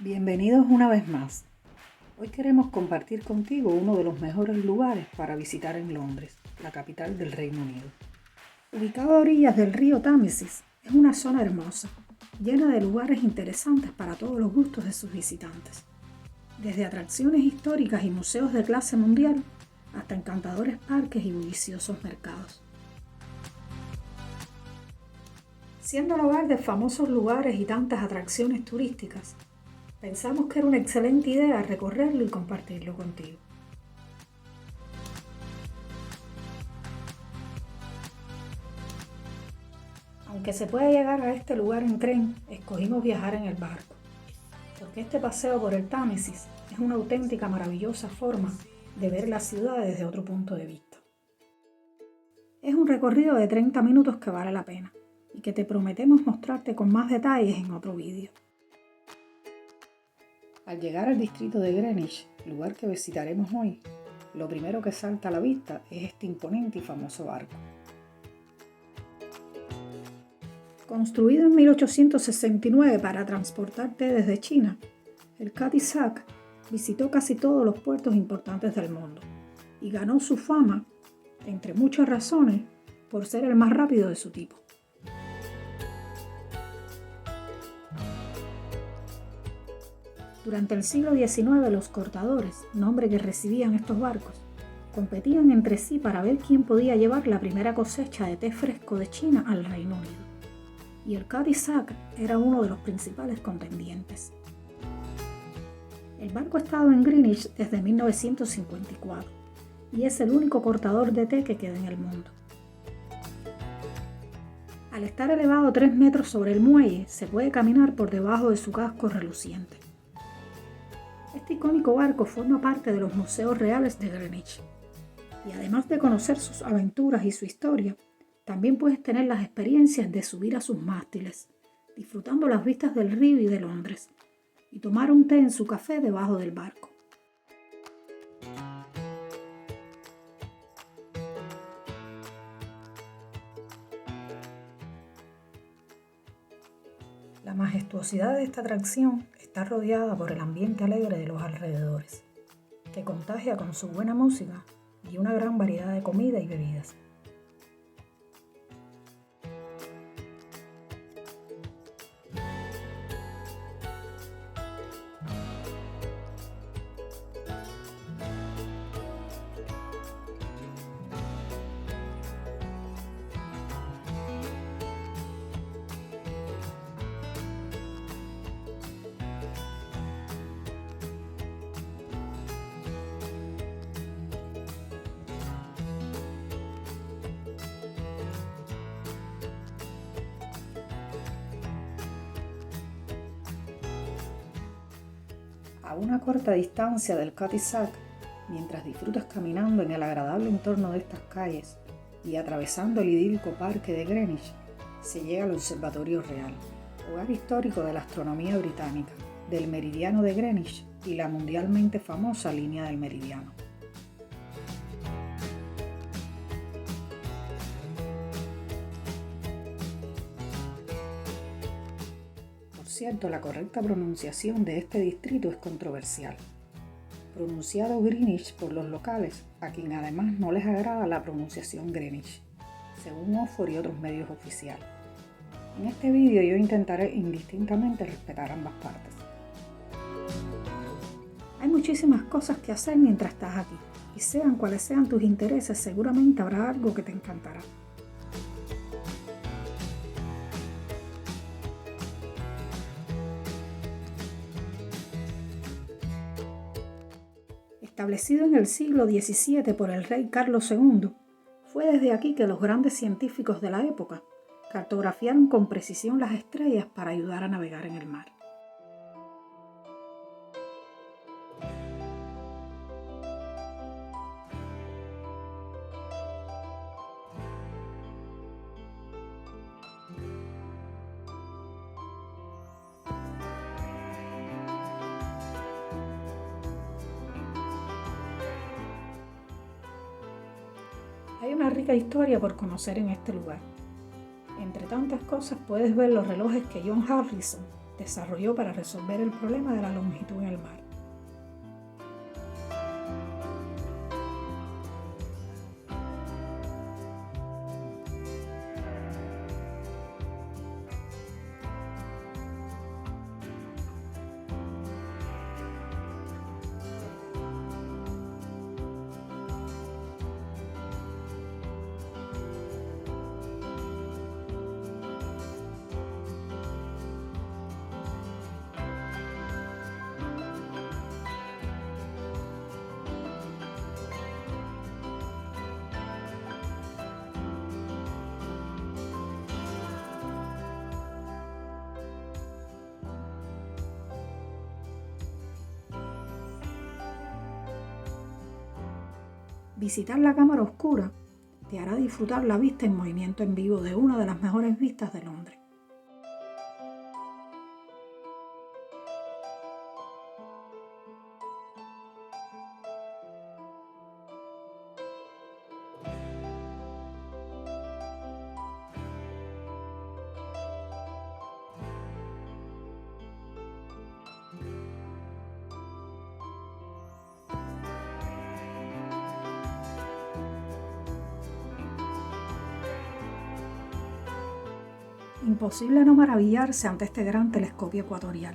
Bienvenidos una vez más. Hoy queremos compartir contigo uno de los mejores lugares para visitar en Londres, la capital del Reino Unido. Ubicado a orillas del río Támesis, es una zona hermosa, llena de lugares interesantes para todos los gustos de sus visitantes. Desde atracciones históricas y museos de clase mundial, hasta encantadores parques y bulliciosos mercados. Siendo el hogar de famosos lugares y tantas atracciones turísticas, pensamos que era una excelente idea recorrerlo y compartirlo contigo. Aunque se puede llegar a este lugar en tren, escogimos viajar en el barco, porque este paseo por el Támesis es una auténtica maravillosa forma de ver la ciudad desde otro punto de vista. Es un recorrido de 30 minutos que vale la pena y que te prometemos mostrarte con más detalles en otro vídeo. Al llegar al distrito de Greenwich, lugar que visitaremos hoy, lo primero que salta a la vista es este imponente y famoso barco. Construido en 1869 para transportar té desde China, el Cathay Pacific visitó casi todos los puertos importantes del mundo y ganó su fama, entre muchas razones, por ser el más rápido de su tipo. Durante el siglo XIX, los cortadores, nombre que recibían estos barcos, competían entre sí para ver quién podía llevar la primera cosecha de té fresco de China al Reino Unido. Y el Cathay Pacific era uno de los principales contendientes. El barco ha estado en Greenwich desde 1954 y es el único cortador de té que queda en el mundo. Al estar elevado 3 metros sobre el muelle, se puede caminar por debajo de su casco reluciente. Este icónico barco forma parte de los museos reales de Greenwich. Y además de conocer sus aventuras y su historia, también puedes tener las experiencias de subir a sus mástiles, disfrutando las vistas del río y de Londres, y tomar un té en su café debajo del barco. La majestuosidad de esta atracción está rodeada por el ambiente alegre de los alrededores, que contagia con su buena música y una gran variedad de comida y bebidas. A una corta distancia del Cathay Pacific, mientras disfrutas caminando en el agradable entorno de estas calles y atravesando el idílico parque de Greenwich, se llega al Observatorio Real, hogar histórico de la astronomía británica, del Meridiano de Greenwich y la mundialmente famosa Línea del Meridiano. Por cierto, la correcta pronunciación de este distrito es controversial. Pronunciado Greenwich por los locales, a quien además no les agrada la pronunciación Greenwich, según Oxford y otros medios oficiales. En este vídeo yo intentaré indistintamente respetar ambas partes. Hay muchísimas cosas que hacer mientras estás aquí, y sean cuales sean tus intereses, seguramente habrá algo que te encantará. Establecido en el siglo XVII por el rey Carlos II, fue desde aquí que los grandes científicos de la época cartografiaron con precisión las estrellas para ayudar a navegar en el mar. Hay una rica historia por conocer en este lugar. Entre tantas cosas puedes ver los relojes que John Harrison, desarrolló para resolver el problema de la longitud en el mar. Visitar la cámara oscura te hará disfrutar la vista en movimiento en vivo de una de las mejores vistas de Londres. Imposible no maravillarse ante este gran telescopio ecuatorial,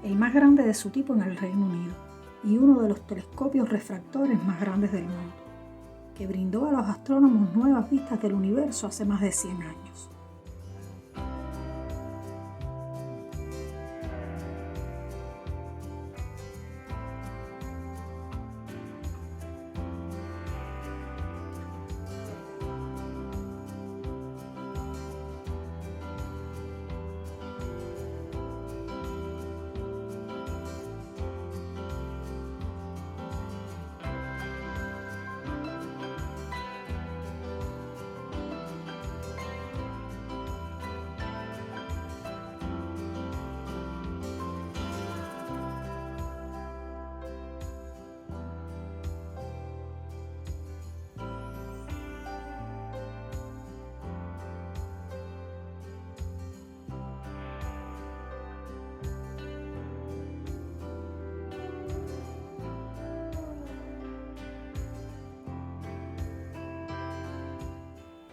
el más grande de su tipo en el Reino Unido y uno de los telescopios refractores más grandes del mundo, que brindó a los astrónomos nuevas vistas del universo hace más de 100 años.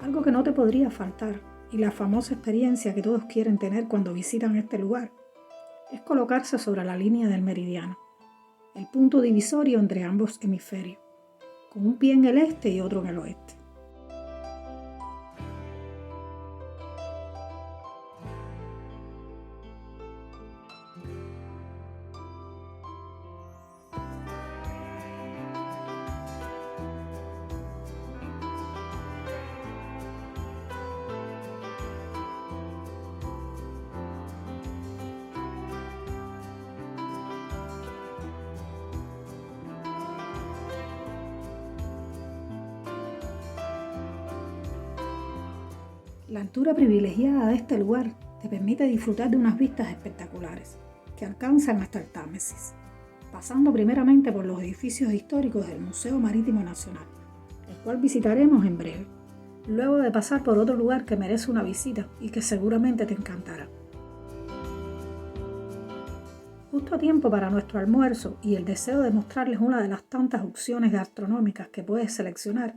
Algo que no te podría faltar, y la famosa experiencia que todos quieren tener cuando visitan este lugar, es colocarse sobre la línea del meridiano, el punto divisorio entre ambos hemisferios, con un pie en el este y otro en el oeste. La altura privilegiada de este lugar te permite disfrutar de unas vistas espectaculares que alcanzan hasta el Támesis, pasando primeramente por los edificios históricos del Museo Marítimo Nacional, el cual visitaremos en breve, luego de pasar por otro lugar que merece una visita y que seguramente te encantará. Justo a tiempo para nuestro almuerzo y el deseo de mostrarles una de las tantas opciones gastronómicas que puedes seleccionar,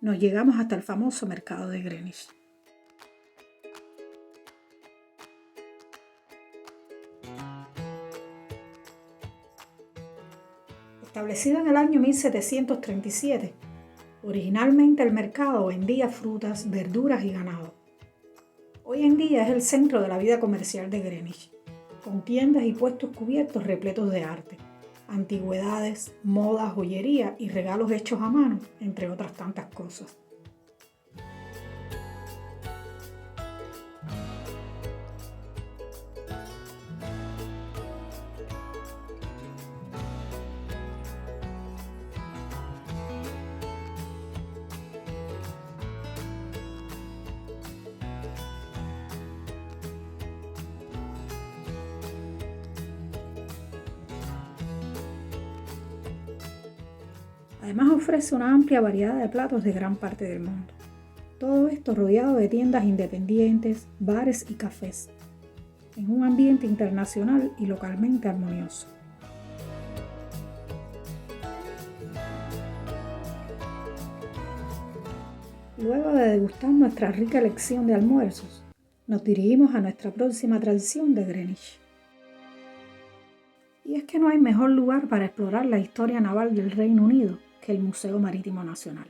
nos llegamos hasta el famoso mercado de Greenwich. Establecido en el año 1737, originalmente el mercado vendía frutas, verduras y ganado. Hoy en día es el centro de la vida comercial de Greenwich, con tiendas y puestos cubiertos repletos de arte, antigüedades, moda, joyería y regalos hechos a mano, entre otras tantas cosas. Además ofrece una amplia variedad de platos de gran parte del mundo. Todo esto rodeado de tiendas independientes, bares y cafés. en un ambiente internacional y localmente armonioso. Luego de degustar nuestra rica elección de almuerzos, nos dirigimos a nuestra próxima atracción de Greenwich. Y es que no hay mejor lugar para explorar la historia naval del Reino Unido que el Museo Marítimo Nacional.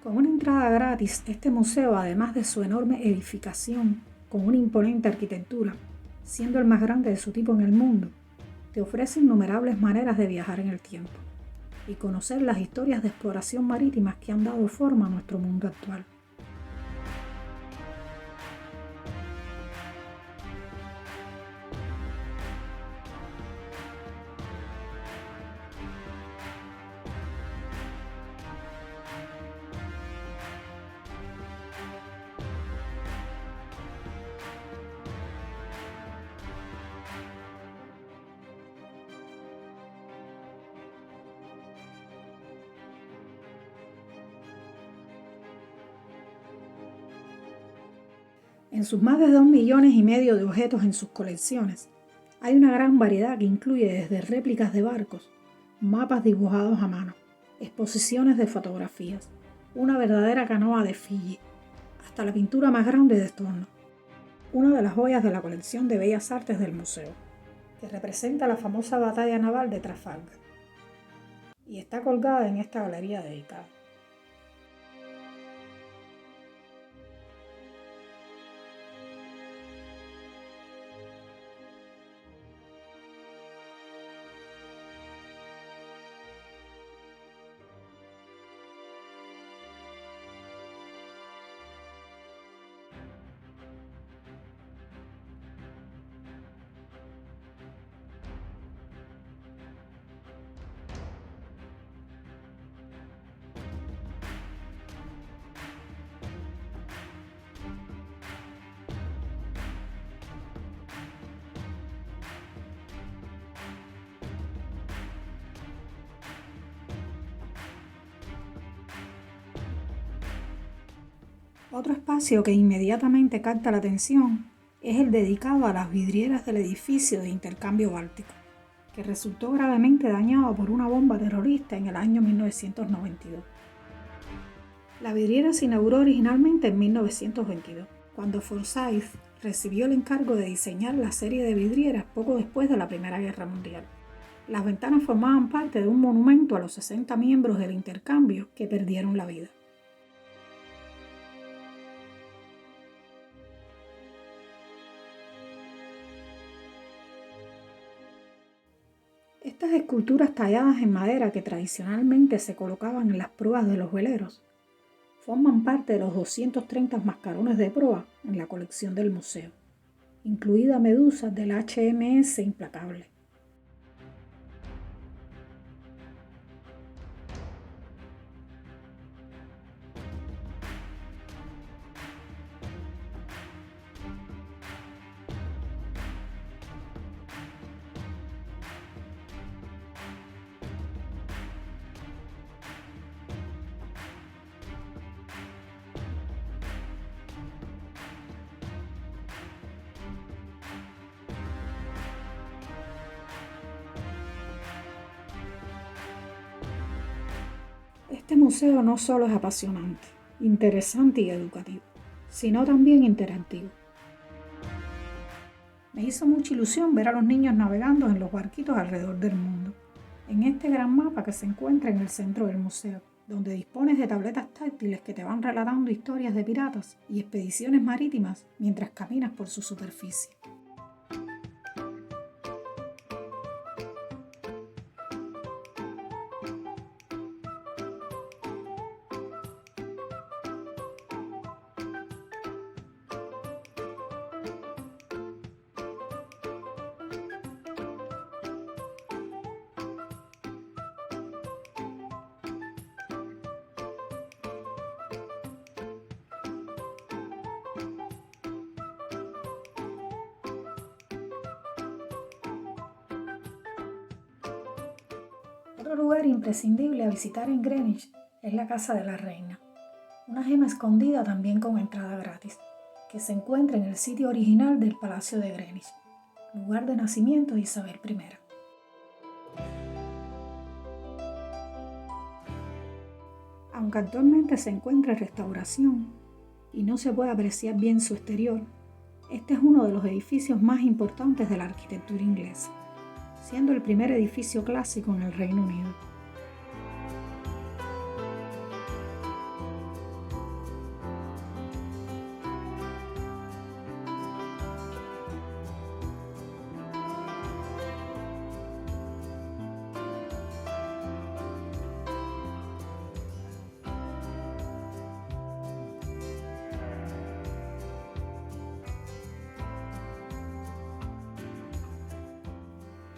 Con una entrada gratis, este museo, además de su enorme edificación, con una imponente arquitectura, siendo el más grande de su tipo en el mundo, te ofrece innumerables maneras de viajar en el tiempo y conocer las historias de exploración marítimas que han dado forma a nuestro mundo actual. En sus más de 2,5 millones de objetos en sus colecciones, hay una gran variedad que incluye desde réplicas de barcos, mapas dibujados a mano, exposiciones de fotografías, una verdadera canoa de Fiji, hasta la pintura más grande de Storno, una de las joyas de la colección de Bellas Artes del museo, que representa la famosa batalla naval de Trafalgar, y está colgada en esta galería dedicada. Otro espacio que inmediatamente capta la atención es el dedicado a las vidrieras del edificio de intercambio báltico, que resultó gravemente dañado por una bomba terrorista en el año 1992. La vidriera se inauguró originalmente en 1922, cuando Forsyth recibió el encargo de diseñar la serie de vidrieras poco después de la Primera Guerra Mundial. Las ventanas formaban parte de un monumento a los 60 miembros del intercambio que perdieron la vida. Estas esculturas talladas en madera que tradicionalmente se colocaban en las proas de los veleros forman parte de los 230 mascarones de proa en la colección del museo, incluida Medusa del HMS Implacable. Este museo no solo es apasionante, interesante y educativo, sino también interactivo. Me hizo mucha ilusión ver a los niños navegando en los barquitos alrededor del mundo, en este gran mapa que se encuentra en el centro del museo, donde dispones de tabletas táctiles que te van relatando historias de piratas y expediciones marítimas mientras caminas por su superficie. Otro lugar imprescindible a visitar en Greenwich es la Casa de la Reina, una gema escondida también con entrada gratis, que se encuentra en el sitio original del Palacio de Greenwich, lugar de nacimiento de Isabel I. Aunque actualmente se encuentra en restauración y no se puede apreciar bien su exterior, este es uno de los edificios más importantes de la arquitectura inglesa, siendo el primer edificio clásico en el Reino Unido.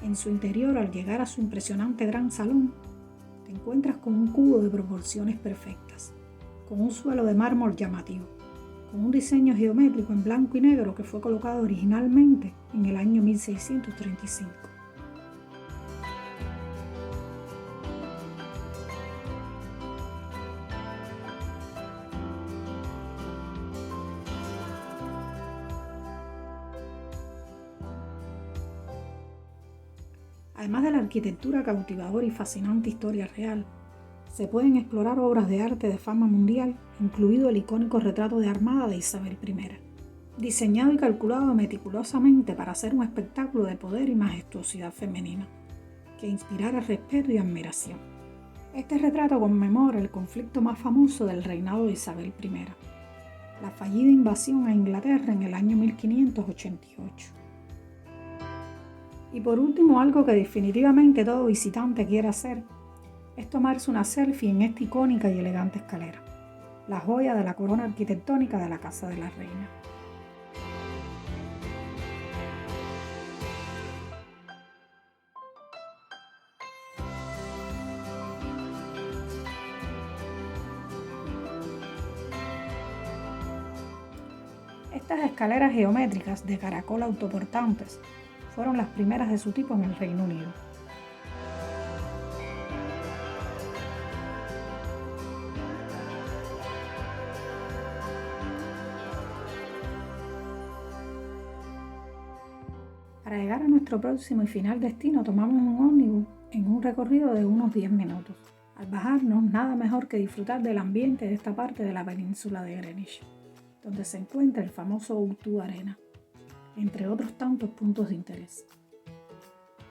En su interior, al llegar a su impresionante gran salón, te encuentras con un cubo de proporciones perfectas, con un suelo de mármol llamativo, con un diseño geométrico en blanco y negro que fue colocado originalmente en el año 1635. Además de la arquitectura cautivadora y fascinante historia real, se pueden explorar obras de arte de fama mundial, incluido el icónico retrato de armada de Isabel I, diseñado y calculado meticulosamente para hacer un espectáculo de poder y majestuosidad femenina, que inspirara respeto y admiración. Este retrato conmemora el conflicto más famoso del reinado de Isabel I, la fallida invasión a Inglaterra en el año 1588. Y por último, algo que definitivamente todo visitante quiere hacer es tomarse una selfie en esta icónica y elegante escalera, la joya de la corona arquitectónica de la Casa de la Reina. Estas escaleras geométricas de caracol autoportantes fueron las primeras de su tipo en el Reino Unido. Para llegar a nuestro próximo y final destino tomamos un ómnibus en un recorrido de unos 10 minutos. Al bajarnos, nada mejor que disfrutar del ambiente de esta parte de la península de Greenwich, donde se encuentra el famoso O2 Arena, entre otros tantos puntos de interés.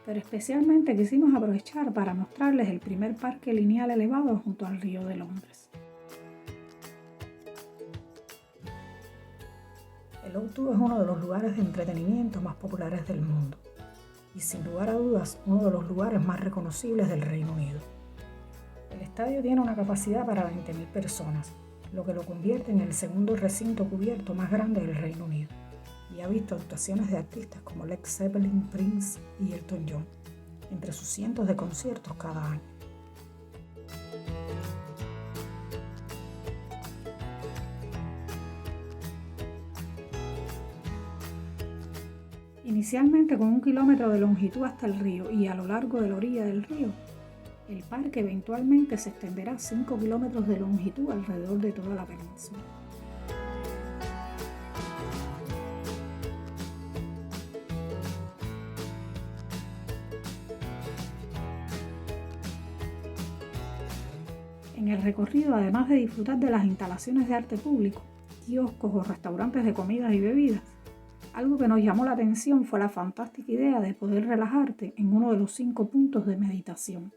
Pero especialmente quisimos aprovechar para mostrarles el primer parque lineal elevado junto al río de Londres. El O2 es uno de los lugares de entretenimiento más populares del mundo y sin lugar a dudas uno de los lugares más reconocibles del Reino Unido. El estadio tiene una capacidad para 20.000 personas, lo que lo convierte en el segundo recinto cubierto más grande del Reino Unido, y ha visto actuaciones de artistas como Led Zeppelin, Prince y Elton John, entre sus cientos de conciertos cada año. Inicialmente con 1 kilómetro de longitud hasta el río y a lo largo de la orilla del río, el parque eventualmente se extenderá a 5 kilómetros de longitud alrededor de toda la península. En el recorrido, además de disfrutar de las instalaciones de arte público, kioscos o restaurantes de comidas y bebidas, algo que nos llamó la atención fue la fantástica idea de poder relajarte en uno de los 5 puntos de meditación.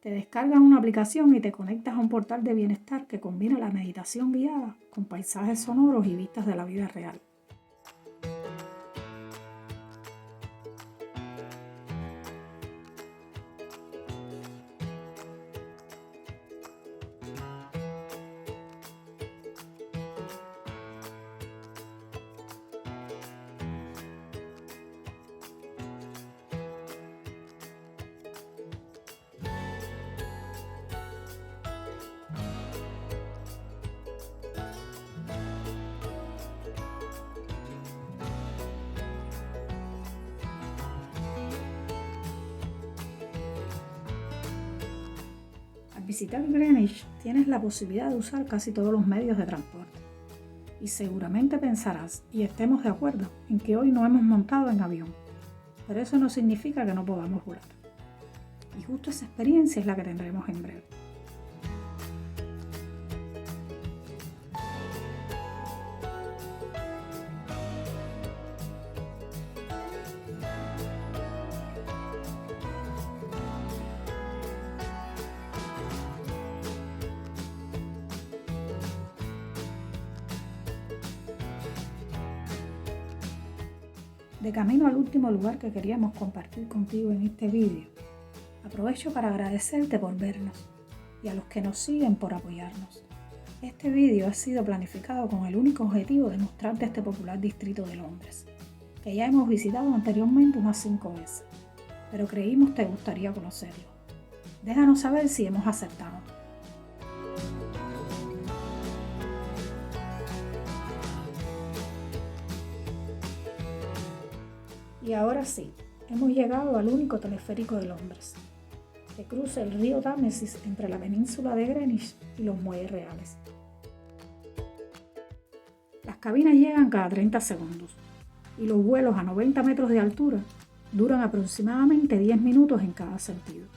Te descargas una aplicación y te conectas a un portal de bienestar que combina la meditación guiada con paisajes sonoros y vistas de la vida real. Al visitar Greenwich tienes la posibilidad de usar casi todos los medios de transporte. Y seguramente pensarás, y estemos de acuerdo, en que hoy no hemos montado en avión. Pero eso no significa que no podamos volar. Y justo esa experiencia es la que tendremos en breve. De camino al último lugar que queríamos compartir contigo en este vídeo, aprovecho para agradecerte por vernos y a los que nos siguen por apoyarnos. Este vídeo ha sido planificado con el único objetivo de mostrarte este popular distrito de Londres, que ya hemos visitado anteriormente unas 5 veces, pero creímos te gustaría conocerlo. Déjanos saber si hemos acertado. Y ahora sí, hemos llegado al único teleférico de Londres, que cruza el río Támesis entre la península de Greenwich y los muelles reales. Las cabinas llegan cada 30 segundos y los vuelos a 90 metros de altura duran aproximadamente 10 minutos en cada sentido.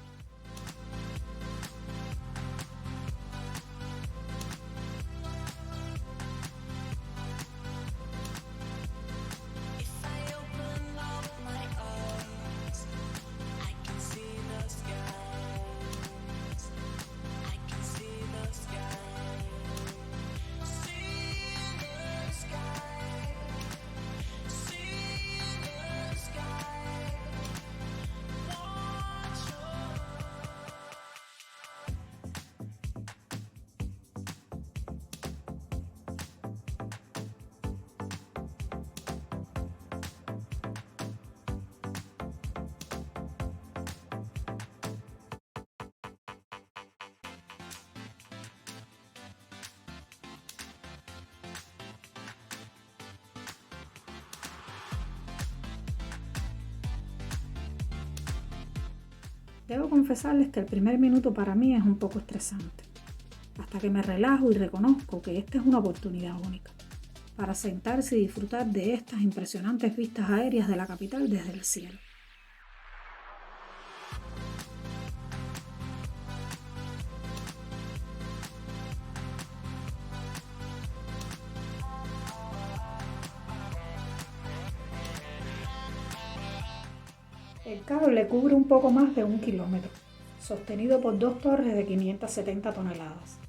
Debo confesarles que el primer minuto para mí es un poco estresante, hasta que me relajo y reconozco que esta es una oportunidad única, para sentarse y disfrutar de estas impresionantes vistas aéreas de la capital desde el cielo. El cable cubre un poco más de 1 kilómetro, sostenido por 2 torres de 570 toneladas.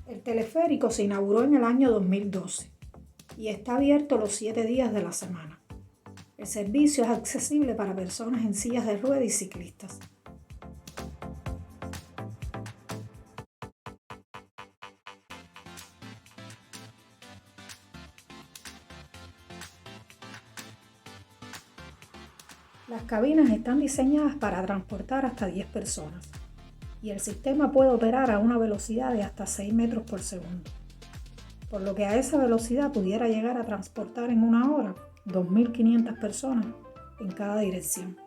El teleférico se inauguró en el año 2012 y está abierto los 7 días de la semana. El servicio es accesible para personas en sillas de ruedas y ciclistas. Las cabinas están diseñadas para transportar hasta 10 personas y el sistema puede operar a una velocidad de hasta 6 metros por segundo, por lo que a esa velocidad pudiera llegar a transportar en una hora 2.500 personas en cada dirección.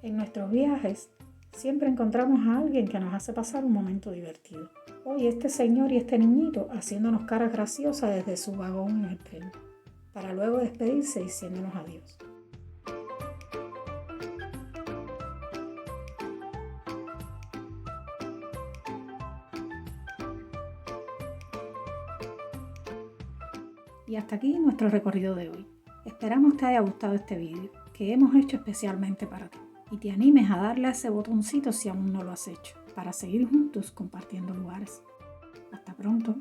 En nuestros viajes siempre encontramos a alguien que nos hace pasar un momento divertido. Hoy este señor y este niñito haciéndonos caras graciosas desde su vagón en el tren, para luego despedirse diciéndonos adiós. Y hasta aquí nuestro recorrido de hoy. Esperamos te haya gustado este vídeo, que hemos hecho especialmente para ti, y te animes a darle a ese botoncito si aún no lo has hecho, para seguir juntos compartiendo lugares. Hasta pronto.